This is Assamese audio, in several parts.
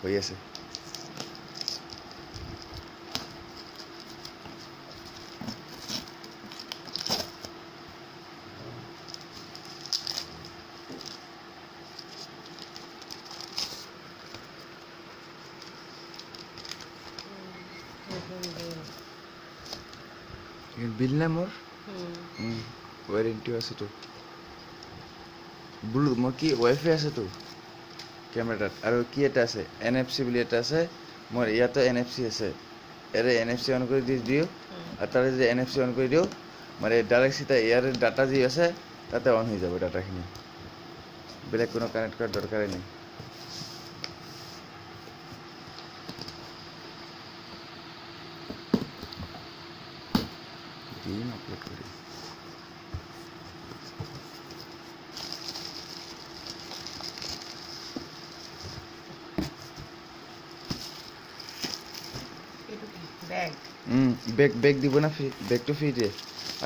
হৈ আছে বিল না মোৰ ৱাৰেণ্টি আছে তো ব্লু মোৰ কি ৱাইফাই আছে তো কেমেৰাত আৰু কি এটা আছে NFC বুলি এটা আছে মোৰ ইয়াতে NFC আছে এৰে NFC অন কৰি দিও আৰু তাৰে যে NFC অন কৰি দিও মানে ডাইৰেক্ট সিটা ইয়াৰ ডাটা যি আছে তাতে অন হৈ যাব ডাটাখিনি বেলেগ কোনো কানেক্ট কৰাৰ দৰকাৰে নাই দিন আপলোড কৰি বেগ দিব না বেগটো ফ্ৰী দিয়ে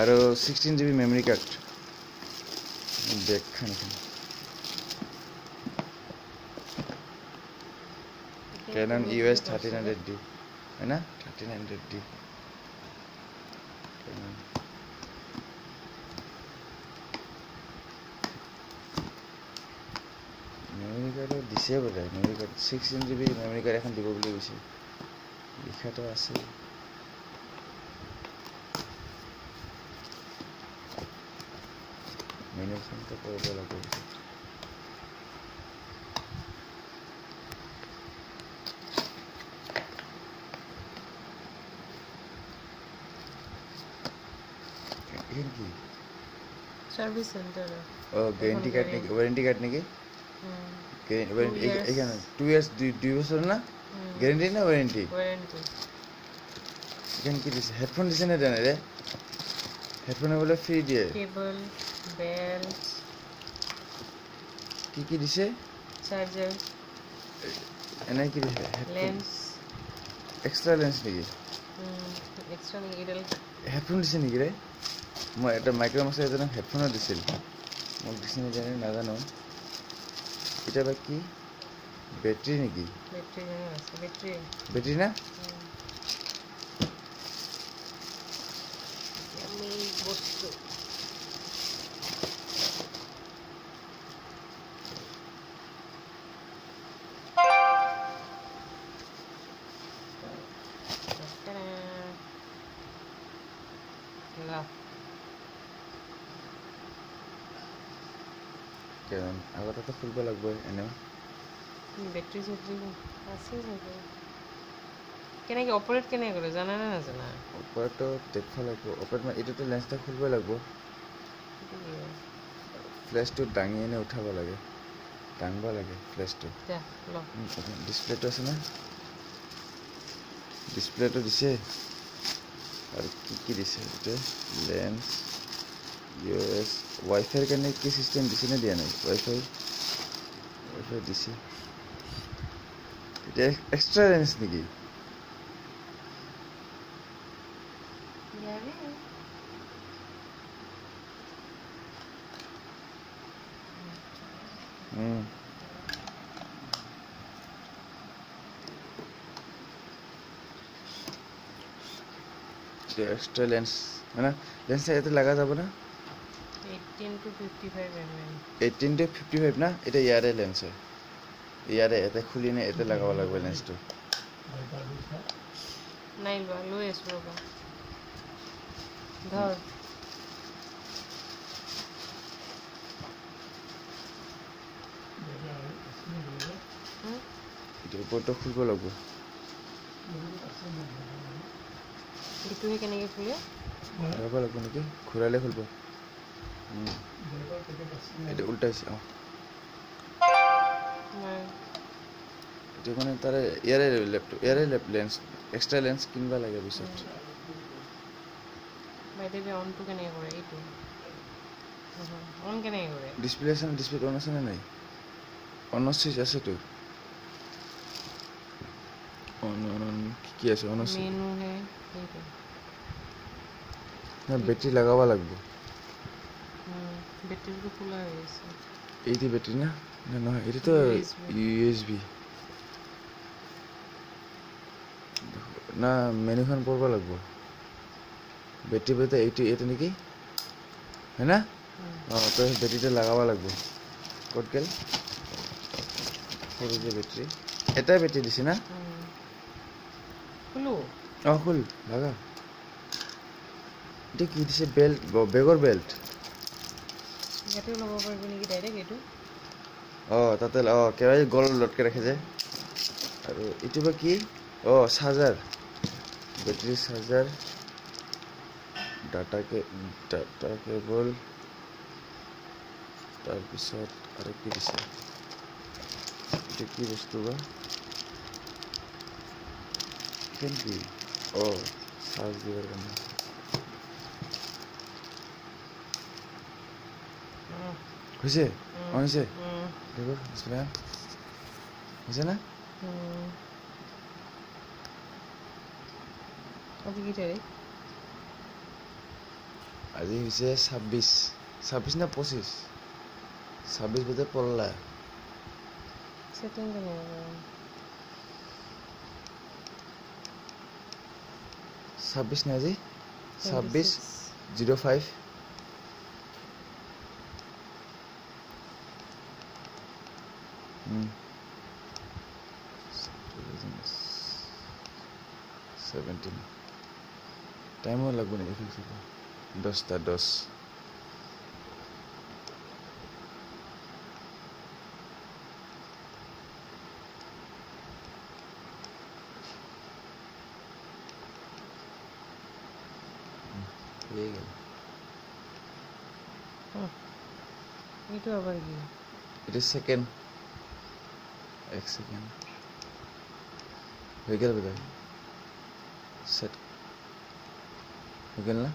আৰু 16 GB মেমৰি কাৰ্ড বেগ খান Canon EOS 1300D है ना 1300D মেমৰি কাৰ্ড দিছে বোলে memory card 16 GB memory card এখন দিব বুলি কৈছে লিখাটো আছে মেনু ফোনটো কৰিব লাগিব কি সার্ভিস সেন্টার ও গ্যারান্টি কার্ড নাকি ওয়ারেন্টি কার্ড নাকি ওয়ারেন্টি এখানে 2 ইয়ার্স 2 বছর না গ্যারান্টি না ওয়ারেন্টি এখানে কি দিছে হেডফোন দিছে না জানে রে হেডফোনে বলে ফ্রি দিয়ে কেবল বেল্ট কি দিছে চার্জার এনে কি দিছে লেন্স এক্সট্রা লেন্স নাকি এক্সট্রা নাকি এডাল হেডফোন দিছে নেকি রে মই এটা মাইক্ৰোমাক্স এজনক হেডফোনো দিছিল মোক দিছে নে জানে নাজানো এটা বা কি ব্যাটারি নাকি ব্যাটারি না আমি বস্তু কেন আগতে তো খুলব লাগবে এনে ব্যাটারি সেটিং আছে সবে কেনেকে অপারেট কেনে করে জানা না জানা অপারেট তো দেখব লাগবে অপারেট মানে এটা তো লেন্সটা খুলব লাগবে ফ্ল্যাশটো ডাঙি এনে উঠাব লাগে ডাঙবা লাগে ফ্ল্যাশটো যা ল ডিসপ্লেটো আছে না ডিসপ্লেটো দিছে আর কি দিছে এটা লেন্স ইউএস ওয়াইফাই এর কারণে কি সিস্টেম দিছে না দিয়া নাই ওয়াইফাই দিছে এটা এক্সট্রা লেন্স নাকি एक्स्ट्रा लेंस है ना लेंस এতে লাগা যাব না 18 to 55 mm 18 to 55 না এটা ইয়ারে লেন্স ইয়ারে এতে খুলি না এতে লাগাব লাগবে লেন্সটো নাই লো এসো বা ধর এটা উপরটা খুলব লাগবে itu কেনেকে খুলে ঘুরাব লাগবে নাকি ঘুরালে খুলব এটা উল্টাইছে এটা মানে তার ইয়ারে ল্যাপটপ ইয়ারে লেন্স এক্সট্রা লেন্স কিনবা লাগে বিশট বাইদেবে অন টু কেনেকে করে এইটো অন কেনেকে করে ডিসপ্লে আছে না ডিসপ্লে অন আছে না নাই অন সুইচ আছে তো অন কি আছে অন আছে মেনু হে এইটো না ব্যাটারি লাগাবা লাগবে ব্যাটারিটো খোলা হয়েছে এইটি ব্যাটারি না না না এটা তো ইউএসবি না মেনুখন পড়ব লাগবো বেটারি বলতে এইটা নাকি হয় না তো বেটারিটা লাগাবা লাগবো কত গেল সরু যে বেটারি এটাই বেটারি দিছি না খুলো খুল লাগা এটা কি দিছে বেল্ট বেগৰ বেল্ট ইয়াতে ল'ব পাৰিবি নেকি ডাইৰেক্ট এইটো তাতে কেৰাহী গল লটকে ৰাখে যে আৰু এইটো বা কি charger battery charger data cable তাৰপিছত আৰু কি দিছে এইটো কি বস্তু বা কি চাৰ্জ দিবৰ কাৰণে হৈছে হৈছে দেখো হৈছে না আজি কি তাৰিখ আজি হৈছে 26 না 25 বজাত পড়লা সেটিং কেনেকৈ 26 না আজি 26/05 17 টাইমও লাগব নেকি 10টা 10 এইটো আবার কি এটা সেকেন্ড 1 সেকেন্ড হয়ে গেল বোধহয় সেট হয়ে গেল না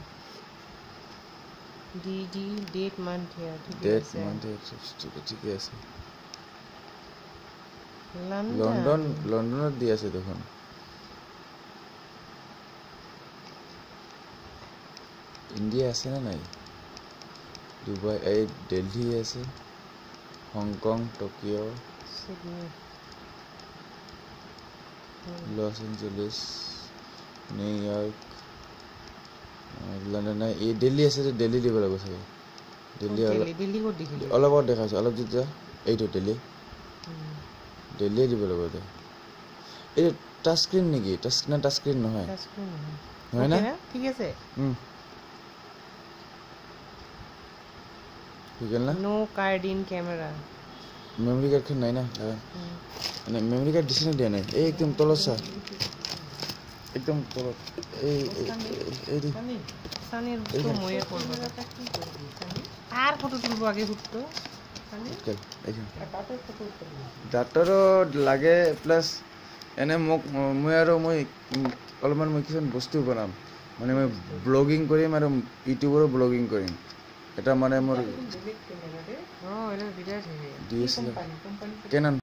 the date month here date month ঠিক আছে লন্ডনত দি আছে দেখোন ইন্ডিয়া আছে না নাই দুবাই এই দিল্লি আছে Hong Kong Tokyo Sydney Los Angeles New York London এই দিল্লি আছে দিল্লি দিব লাগিব চাগে দিল্লি ক'ত দেখিলি অলপ দেখাইছো অলপ যেতিয়া এইটো দিল্লি দিব লাগিব এই টাচ স্ক্রিন নেকি টাচ স্ক্রিন নহয় হয় না ঠিক আছে ঠিক না no card in camera memory card খন নাই না মানে মেমরি কার্ড দিছ না দিয়া নাই এই একদম তলত চা একদম তলত এই সানির তো ময়ে পড়বে আর ফটো তুলবো আগে ফুটতো ডাক্তৰো লাগে প্লাছ এনে মোক মই আৰু অলপমান কিছুমান বস্তু বনাম মানে মই ব্লগিং কৰিম আৰু ইউটিউবৰো ব্লগিং কৰিম এটা মানে মোৰ DSLR কেনন